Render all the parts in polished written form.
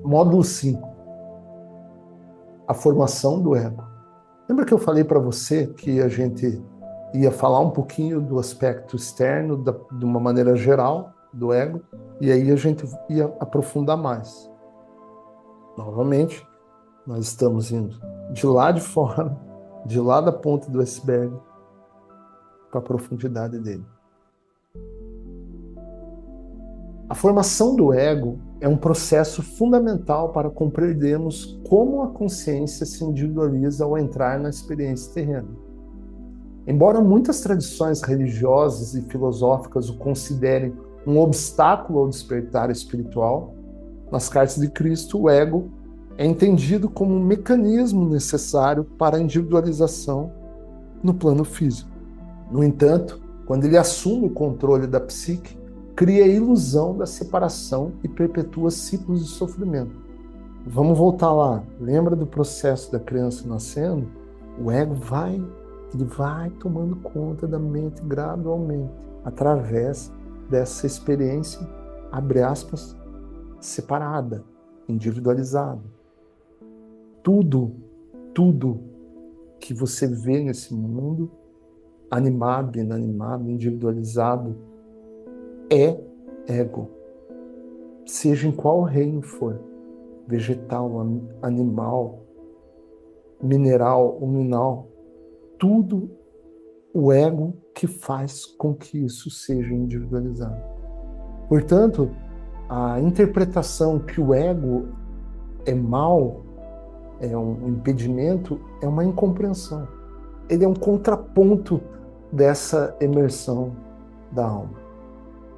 Módulo 5. A formação do ego. Lembra que eu falei para você que a gente ia falar um pouquinho do aspecto externo, de uma maneira geral, do ego, e aí a gente ia aprofundar mais. Novamente, nós estamos indo de lá de fora, de lá da ponta do iceberg, para a profundidade dele. A formação do ego é um processo fundamental para compreendermos como a consciência se individualiza ao entrar na experiência terrena. Embora muitas tradições religiosas e filosóficas o considerem um obstáculo ao despertar espiritual, nas cartas de Cristo, o ego é entendido como um mecanismo necessário para a individualização no plano físico. No entanto, quando ele assume o controle da psique, cria a ilusão da separação e perpetua ciclos de sofrimento. Vamos voltar lá. Lembra do processo da criança nascendo? O ego vai tomando conta da mente gradualmente, através dessa experiência, abre aspas, separada, individualizada. Tudo que você vê nesse mundo, animado, inanimado, individualizado, é ego. Seja em qual reino for, vegetal, animal, mineral, uminal, tudo o ego que faz com que isso seja individualizado. Portanto, a interpretação que o ego é mal, é um impedimento, é uma incompreensão. Ele é um contraponto dessa imersão da alma.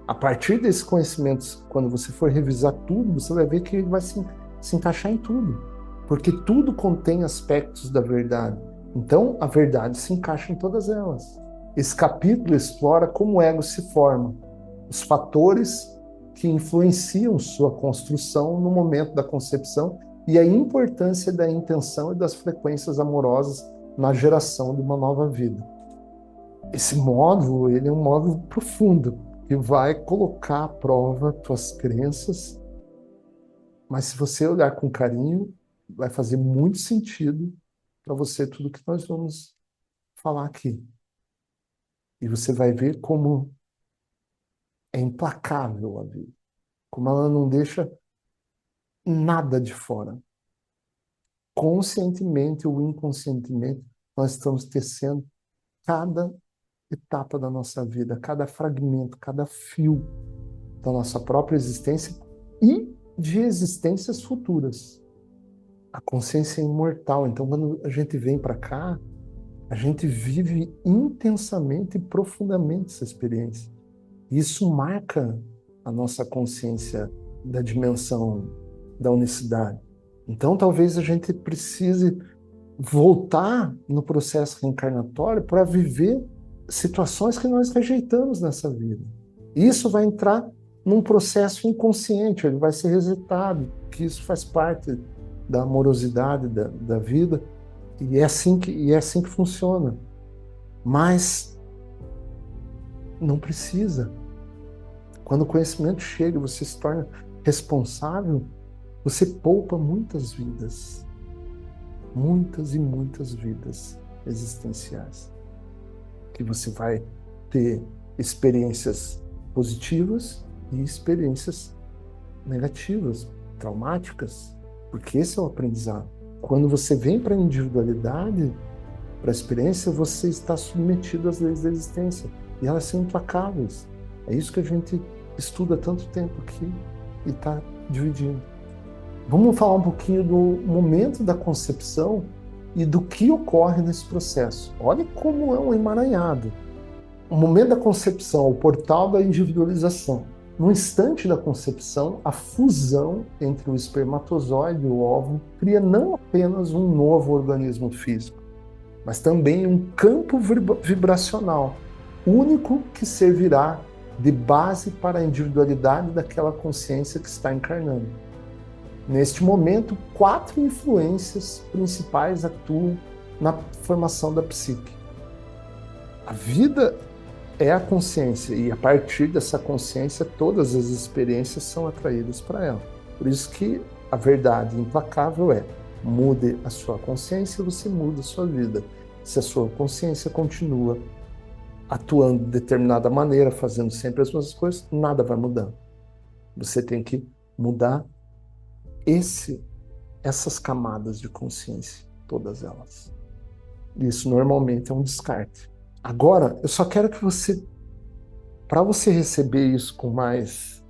A partir desses conhecimentos, quando você for revisar tudo, você vai ver que ele vai se encaixar em tudo. Porque tudo contém aspectos da verdade. Então, a verdade se encaixa em todas elas. Esse capítulo explora como o ego se forma, os fatores que influenciam sua construção no momento da concepção e a importância da intenção e das frequências amorosas na geração de uma nova vida. Esse módulo, ele é um módulo profundo, que vai colocar à prova tuas crenças, mas se você olhar com carinho, vai fazer muito sentido para você tudo que nós vamos falar aqui. E você vai ver como é implacável a vida, como ela não deixa nada de fora. Conscientemente ou inconscientemente, nós estamos tecendo cada etapa da nossa vida, cada fragmento, cada fio da nossa própria existência e de existências futuras. A consciência é imortal, então quando a gente vem para cá, a gente vive intensamente e profundamente essa experiência. Isso marca a nossa consciência da dimensão da unicidade. Então talvez a gente precise voltar no processo reencarnatório para viver situações que nós rejeitamos nessa vida. Isso vai entrar num processo inconsciente, ele vai ser resetado, que isso faz parte da amorosidade da vida, e é assim que funciona. Mas não precisa. Quando o conhecimento chega, você se torna responsável, você poupa muitas vidas. Muitas e muitas vidas existenciais. Que você vai ter experiências positivas e experiências negativas, traumáticas, porque esse é o aprendizado. Quando você vem para a individualidade, para a experiência, você está submetido às leis da existência e elas são implacáveis. É isso que a gente estuda há tanto tempo aqui e está dividindo. Vamos falar um pouquinho do momento da concepção e do que ocorre nesse processo. Olha como é um emaranhado. O momento da concepção, o portal da individualização. No instante da concepção, a fusão entre o espermatozoide e o óvulo cria não apenas um novo organismo físico, mas também um campo vibracional único que servirá de base para a individualidade daquela consciência que está encarnando. Neste momento, 4 influências principais atuam na formação da psique. A vida é a consciência, e a partir dessa consciência, todas as experiências são atraídas para ela. Por isso que a verdade implacável é: mude a sua consciência, você muda a sua vida. Se a sua consciência continua atuando de determinada maneira, fazendo sempre as mesmas coisas, nada vai mudando. Você tem que mudar essas camadas de consciência, todas elas. Isso normalmente é um descarte. Agora, eu só quero que você, para você receber isso com mais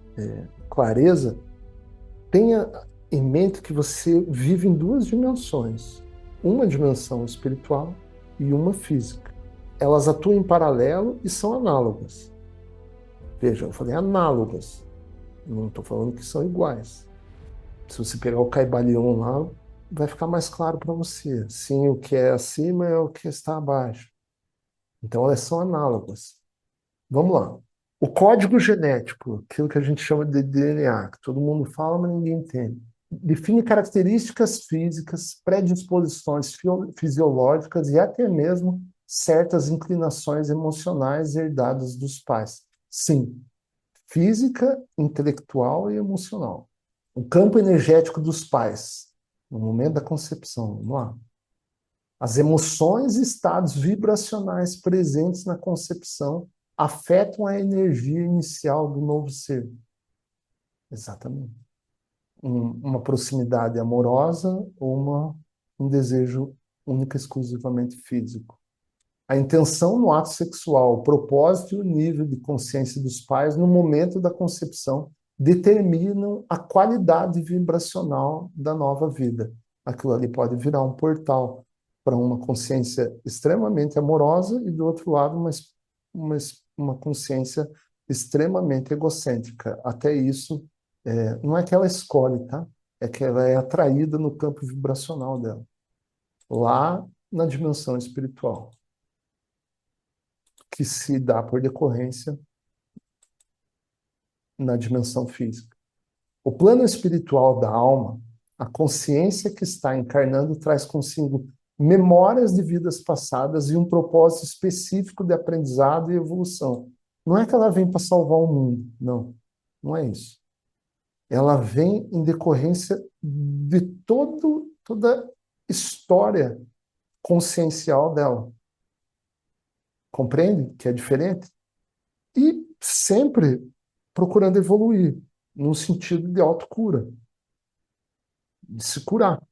clareza, tenha em mente que você vive em duas dimensões. Uma dimensão espiritual e uma física. Elas atuam em paralelo e são análogas. Veja, eu falei análogas. Não estou falando que são iguais. Se você pegar o Caibalion lá, vai ficar mais claro para você. Sim, o que é acima é o que está abaixo. Então, elas são análogas. Vamos lá. O código genético, aquilo que a gente chama de DNA, que todo mundo fala, mas ninguém entende, define características físicas, predisposições fisiológicas e até mesmo certas inclinações emocionais herdadas dos pais. Sim, física, intelectual e emocional. O campo energético dos pais, no momento da concepção, vamos lá. As emoções e estados vibracionais presentes na concepção afetam a energia inicial do novo ser. Exatamente. Uma proximidade amorosa ou um desejo único e exclusivamente físico. A intenção no ato sexual, o propósito e o nível de consciência dos pais no momento da concepção determinam a qualidade vibracional da nova vida. Aquilo ali pode virar um portal para uma consciência extremamente amorosa e, do outro lado, uma consciência extremamente egocêntrica. Até isso, não é que ela escolhe, tá? É que ela é atraída no campo vibracional dela, lá na dimensão espiritual, que se dá por decorrência na dimensão física. O plano espiritual da alma, a consciência que está encarnando, traz consigo memórias de vidas passadas e um propósito específico de aprendizado e evolução. Não é que ela vem para salvar o mundo, não. Não é isso. Ela vem em decorrência de toda a história consciencial dela. Compreende que é diferente? E sempre procurando evoluir, num sentido de autocura, de se curar,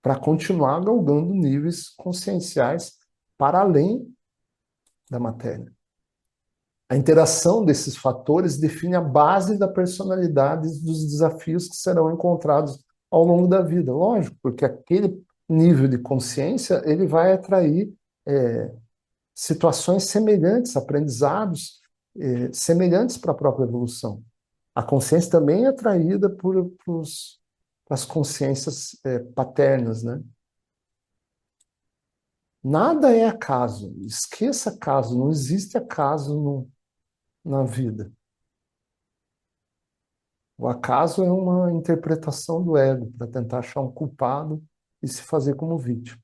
para continuar galgando níveis conscienciais para além da matéria. A interação desses fatores define a base da personalidade e dos desafios que serão encontrados ao longo da vida. Lógico, porque aquele nível de consciência ele vai atrair situações semelhantes, aprendizados semelhantes para a própria evolução. A consciência também é atraída por as consciências paternas, né? Nada é acaso. Esqueça acaso. Não existe acaso na vida. O acaso é uma interpretação do ego para tentar achar um culpado e se fazer como vítima.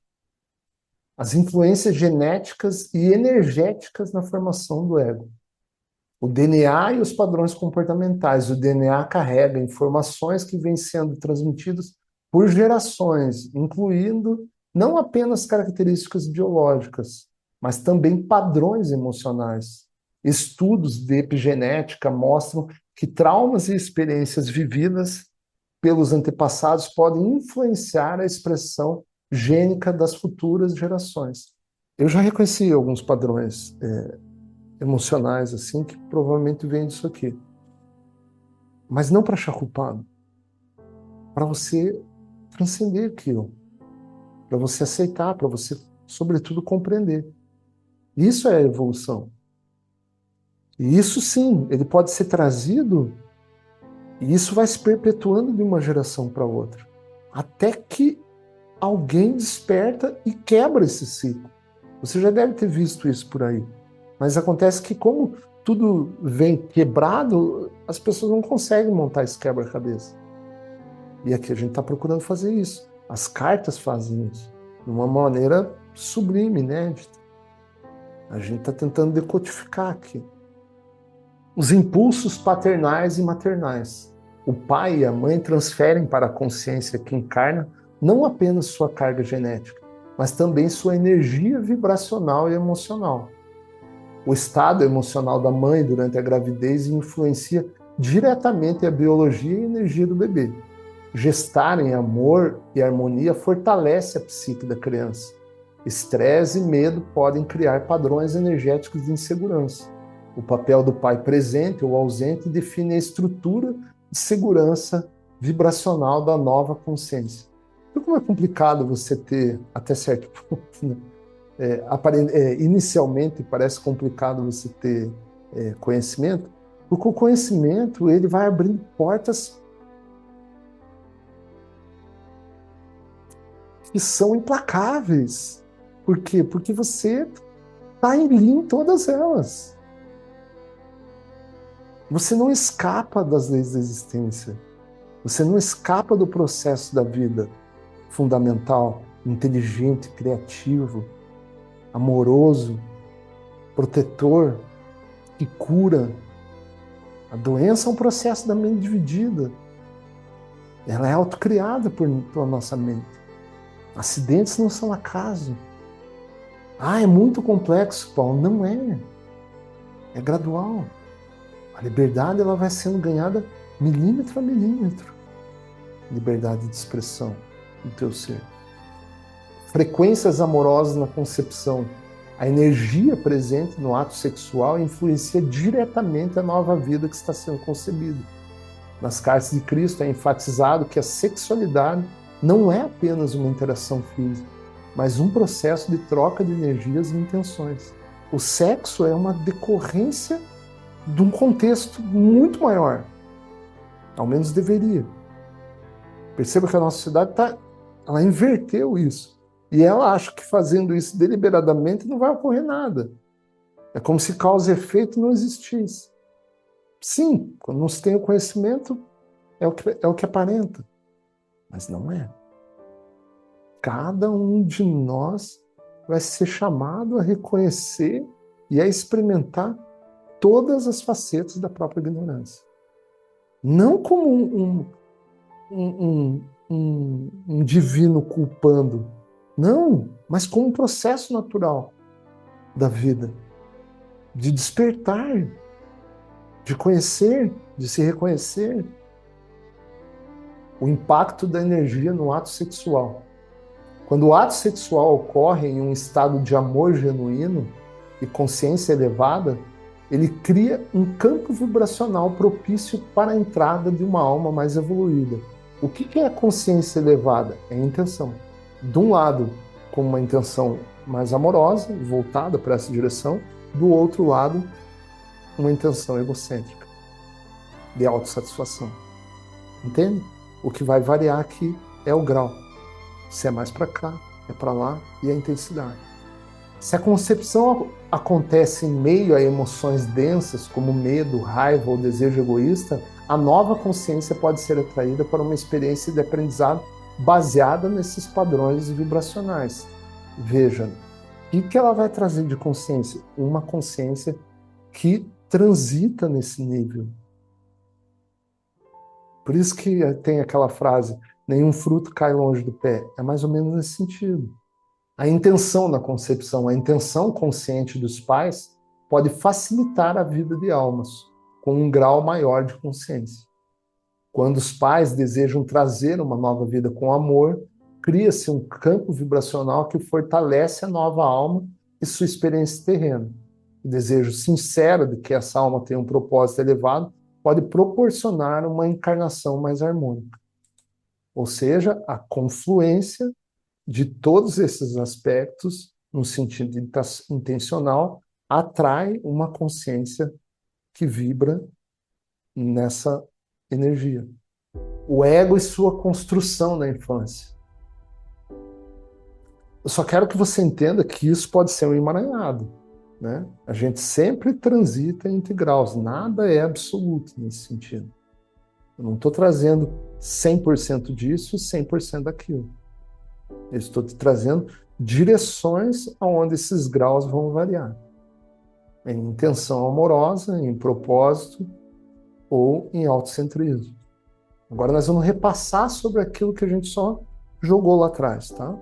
As influências genéticas e energéticas na formação do ego. O DNA e os padrões comportamentais. O DNA carrega informações que vêm sendo transmitidas por gerações, incluindo não apenas características biológicas, mas também padrões emocionais. Estudos de epigenética mostram que traumas e experiências vividas pelos antepassados podem influenciar a expressão gênica das futuras gerações. Eu já reconheci alguns padrões emocionais assim que provavelmente vêm disso aqui. Mas não para achar culpado. Para você transcender aquilo. Para você aceitar, para você, sobretudo, compreender. Isso é a evolução. E isso sim, ele pode ser trazido e isso vai se perpetuando de uma geração para outra. Até que alguém desperta e quebra esse ciclo. Você já deve ter visto isso por aí. Mas acontece que como tudo vem quebrado, as pessoas não conseguem montar esse quebra-cabeça. E aqui a gente está procurando fazer isso. As cartas fazem isso. De uma maneira sublime, inédita. A gente está tentando decodificar aqui. Os impulsos paternais e maternais. O pai e a mãe transferem para a consciência que encarna não apenas sua carga genética, mas também sua energia vibracional e emocional. O estado emocional da mãe durante a gravidez influencia diretamente a biologia e a energia do bebê. Gestar em amor e harmonia fortalece a psique da criança. Estresse e medo podem criar padrões energéticos de insegurança. O papel do pai presente ou ausente define a estrutura de segurança vibracional da nova consciência. Então, como é complicado você ter, até certo ponto, né? Inicialmente parece complicado você ter conhecimento, porque o conhecimento ele vai abrindo portas que são implacáveis. Por quê? Porque você está em linha em todas elas. Você não escapa das leis da existência. Você não escapa do processo da vida fundamental, inteligente, criativo, amoroso, protetor, que cura. A doença é um processo da mente dividida. Ela é autocriada pela nossa mente. Acidentes não são acaso. Ah, é muito complexo, Paulo. Não é. É gradual. A liberdade ela vai sendo ganhada milímetro a milímetro. Liberdade de expressão do teu ser. Frequências amorosas na concepção. A energia presente no ato sexual influencia diretamente a nova vida que está sendo concebida. Nas cartas de Cristo é enfatizado que a sexualidade não é apenas uma interação física, mas um processo de troca de energias e intenções. O sexo é uma decorrência de um contexto muito maior. Ao menos deveria. Perceba que a nossa sociedade ela inverteu isso. E ela acha que fazendo isso deliberadamente não vai ocorrer nada. É como se causa e efeito não existisse. Sim, quando não se tem o conhecimento, é o que aparenta. Mas não é. Cada um de nós vai ser chamado a reconhecer e a experimentar todas as facetas da própria ignorância. Não como um divino culpando. Não, mas como um processo natural da vida. De despertar, de conhecer, de se reconhecer. O impacto da energia no ato sexual. Quando o ato sexual ocorre em um estado de amor genuíno e consciência elevada, ele cria um campo vibracional propício para a entrada de uma alma mais evoluída. O que é a consciência elevada? É a intenção. De um lado, com uma intenção mais amorosa, voltada para essa direção, do outro lado, uma intenção egocêntrica, de autossatisfação. Entende? O que vai variar aqui é o grau. Se é mais para cá, é para lá, e a intensidade. Se a concepção acontece em meio a emoções densas, como medo, raiva ou desejo egoísta, a nova consciência pode ser atraída para uma experiência de aprendizado baseada nesses padrões vibracionais. Veja, o que ela vai trazer de consciência? Uma consciência que transita nesse nível. Por isso que tem aquela frase, nenhum fruto cai longe do pé. É mais ou menos nesse sentido. A intenção na concepção, a intenção consciente dos pais pode facilitar a vida de almas, com um grau maior de consciência. Quando os pais desejam trazer uma nova vida com amor, cria-se um campo vibracional que fortalece a nova alma e sua experiência terrena. O desejo sincero de que essa alma tenha um propósito elevado pode proporcionar uma encarnação mais harmônica. Ou seja, a confluência de todos esses aspectos, no sentido intencional, atrai uma consciência que vibra nessa energia. O ego e sua construção na infância. Eu só quero que você entenda que isso pode ser um emaranhado, né? A gente sempre transita entre graus, nada é absoluto nesse sentido. Eu não estou trazendo 100% disso e 100% daquilo. Eu estou te trazendo direções aonde esses graus vão variar. Em intenção amorosa, em propósito ou em autocentrismo. Agora nós vamos repassar sobre aquilo que a gente só jogou lá atrás, tá?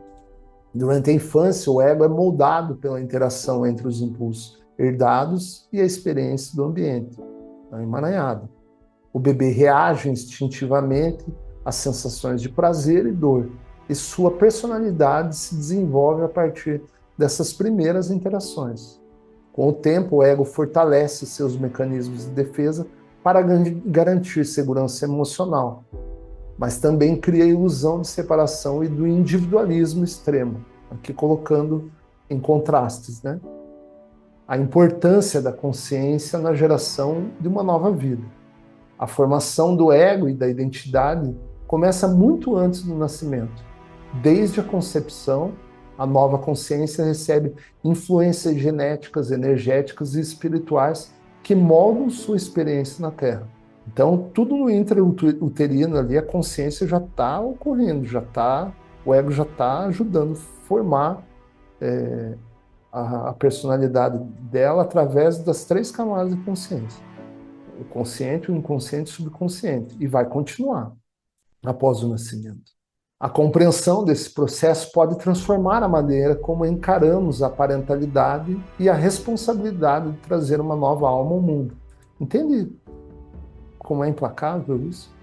Durante a infância, o ego é moldado pela interação entre os impulsos herdados e a experiência do ambiente, tá? Emaranhado. O bebê reage instintivamente às sensações de prazer e dor, e sua personalidade se desenvolve a partir dessas primeiras interações. Com o tempo, o ego fortalece seus mecanismos de defesa para garantir segurança emocional, mas também cria a ilusão de separação e do individualismo extremo, aqui colocando em contrastes, né? A importância da consciência na geração de uma nova vida. A formação do ego e da identidade começa muito antes do nascimento. Desde a concepção, a nova consciência recebe influências genéticas, energéticas e espirituais que moldam sua experiência na Terra. Então, tudo no intrauterino ali, a consciência já está ocorrendo, o ego já está ajudando a formar a personalidade dela através das 3 camadas de consciência. O consciente, o inconsciente e o subconsciente. E vai continuar após o nascimento. A compreensão desse processo pode transformar a maneira como encaramos a parentalidade e a responsabilidade de trazer uma nova alma ao mundo. Entende como é implacável isso?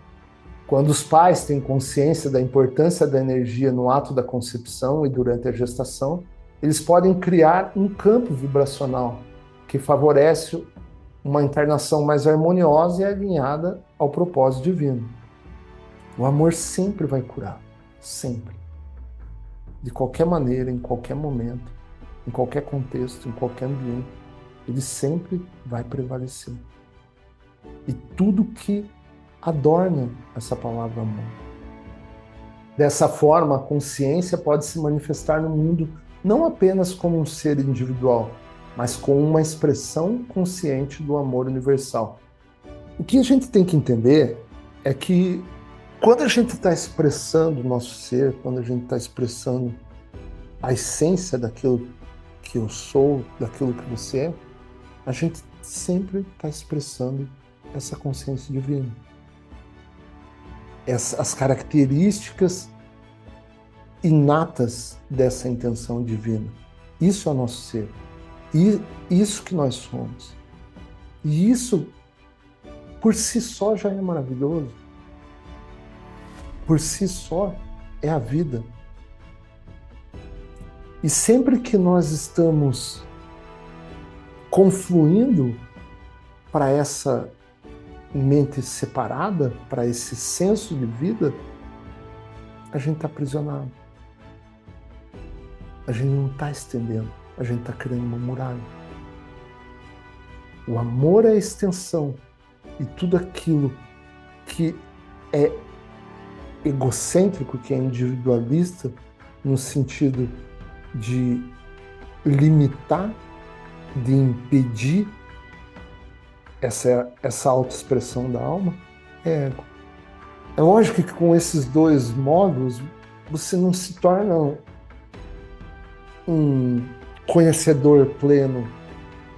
Quando os pais têm consciência da importância da energia no ato da concepção e durante a gestação, eles podem criar um campo vibracional que favorece uma encarnação mais harmoniosa e alinhada ao propósito divino. O amor sempre vai curar, sempre. De qualquer maneira, em qualquer momento, em qualquer contexto, em qualquer ambiente, ele sempre vai prevalecer. E tudo que adorna essa palavra amor. Dessa forma, a consciência pode se manifestar no mundo não apenas como um ser individual, mas com uma expressão consciente do amor universal. O que a gente tem que entender é que quando a gente está expressando o nosso ser, quando a gente está expressando a essência daquilo que eu sou, daquilo que você é, a gente sempre está expressando essa consciência divina. As características inatas dessa intenção divina. Isso é o nosso ser. E isso que nós somos. E isso, por si só, já é maravilhoso. Por si só, é a vida. E sempre que nós estamos confluindo para essa mente separada, para esse senso de vida, a gente está aprisionado. A gente não está estendendo, a gente está criando uma muralha. O amor é a extensão e tudo aquilo que é egocêntrico, que é individualista, no sentido de limitar, de impedir essa autoexpressão da alma, é ego. É lógico que com esses 2 módulos você não se torna um conhecedor pleno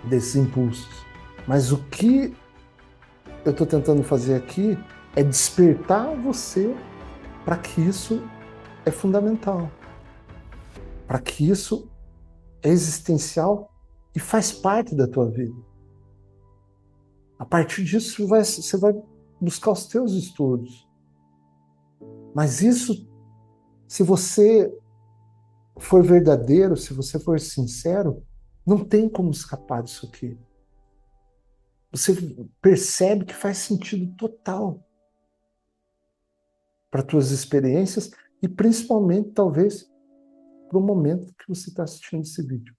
desses impulsos. Mas o que eu estou tentando fazer aqui é despertar você para que isso é fundamental, para que isso é existencial e faz parte da tua vida. A partir disso, você vai buscar os teus estudos. Mas isso, se você for verdadeiro, se você for sincero, não tem como escapar disso aqui. Você percebe que faz sentido total para as tuas experiências e principalmente, talvez, para o momento que você está assistindo esse vídeo.